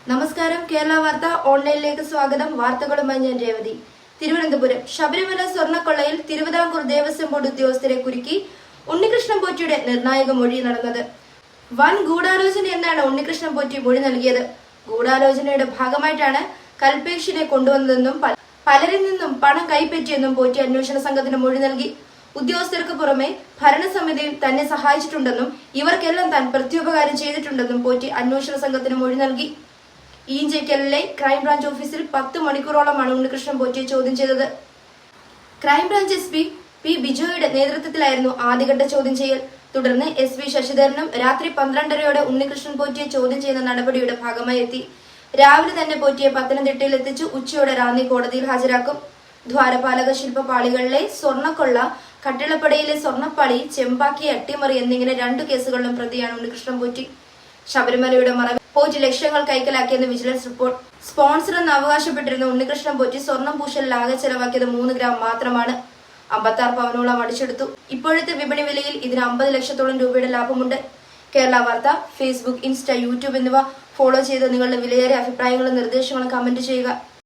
നമസ്കാരം. കേരള വാർത്ത ഓൺലൈനിലേക്ക് സ്വാഗതം. വാർത്തകളുമായി ഞാൻ രേവതി. തിരുവനന്തപുരം ശബരിമല സ്വർണ്ണക്കൊള്ളയിൽ തിരുവിതാംകൂർ ദേവസ്വം ബോർഡ് ഉദ്യോഗസ്ഥരെ കുരുക്കി ഉണ്ണികൃഷ്ണൻ പോറ്റിയുടെ നിർണായക മൊഴി നടന്നത്. വൻ ഗൂഢാലോചന എന്നാണ് ഉണ്ണികൃഷ്ണൻ പോറ്റി മൊഴി നൽകിയത്. ഗൂഢാലോചനയുടെ ഭാഗമായിട്ടാണ് കൽപേഷിനെ കൊണ്ടുവന്നതെന്നും പലരിൽ നിന്നും പണം കൈപ്പറ്റിയെന്നും പോറ്റി അന്വേഷണ സംഘത്തിന് മൊഴി നൽകി. ഉദ്യോഗസ്ഥർക്ക് പുറമെ ഭരണസമിതിയും തന്നെ സഹായിച്ചിട്ടുണ്ടെന്നും ഇവർക്കെല്ലാം താൻ പ്രത്യുപകാരം ചെയ്തിട്ടുണ്ടെന്നും പോറ്റി അന്വേഷണ സംഘത്തിന് മൊഴി നൽകി. ഈഞ്ചേക്കലിലെ ക്രൈംബ്രാഞ്ച് ഓഫീസിൽ 10 മണിക്കൂറോളമാണ് ഉണ്ണികൃഷ്ണൻ പോറ്റിയെ ചോദ്യം ചെയ്തത്. ക്രൈംബ്രാഞ്ച് SP പി ബിജോയുടെ നേതൃത്വത്തിലായിരുന്നു ആദ്യഘട്ട ചോദ്യം ചെയ്യൽ. തുടർന്ന് SP ശശിധരനും രാത്രി 12:30യോടെ ഉണ്ണികൃഷ്ണൻ പോറ്റിയെ ചോദ്യം ചെയ്യുന്ന നടപടിയുടെ ഭാഗമായി എത്തി. രാവിലെ തന്നെ പോറ്റിയെ പത്തനംതിട്ടയിൽ എത്തിച്ച് ഉച്ചയോടെ റാന്നി കോടതിയിൽ ഹാജരാക്കും. ദ്വാരപാലക ശില്പപാളികളിലെ സ്വർണ്ണക്കൊള്ള, കട്ടിളപ്പടയിലെ സ്വർണ്ണപ്പാളി, ചെമ്പാക്കി അട്ടിമറി എന്നിങ്ങനെ 2 കേസുകളിലും പ്രതിയാണ് ഉണ്ണികൃഷ്ണൻ പോറ്റി. ശബരിമലയുടെ മറവിൽ പോറ്റി ലക്ഷങ്ങൾ കൈക്കലാക്കിയെന്ന് വിജിലൻസ് റിപ്പോർട്ട്. സ്പോൺസർ എന്ന് അവകാശപ്പെട്ടിരുന്ന ഉണ്ണികൃഷ്ണൻ പോറ്റി സ്വർണം പൂശലിൽ ആകെ ചെലവാക്കിയത് 3 ഗ്രാം മാത്രമാണ്. 56 പവനോളം അടിച്ചെടുത്തു. ഇപ്പോഴത്തെ വിപണി വിലയിൽ ഇതിന് 50 ലക്ഷത്തോളം രൂപയുടെ ലാഭമുണ്ട്. കേരള വാർത്ത ഫേസ്ബുക്ക്, ഇൻസ്റ്റ, യൂട്യൂബ് എന്നിവ ഫോളോ ചെയ്ത് നിങ്ങളുടെ വിലയേറിയ അഭിപ്രായങ്ങളും നിർദ്ദേശങ്ങളും കമന്റ് ചെയ്യുക.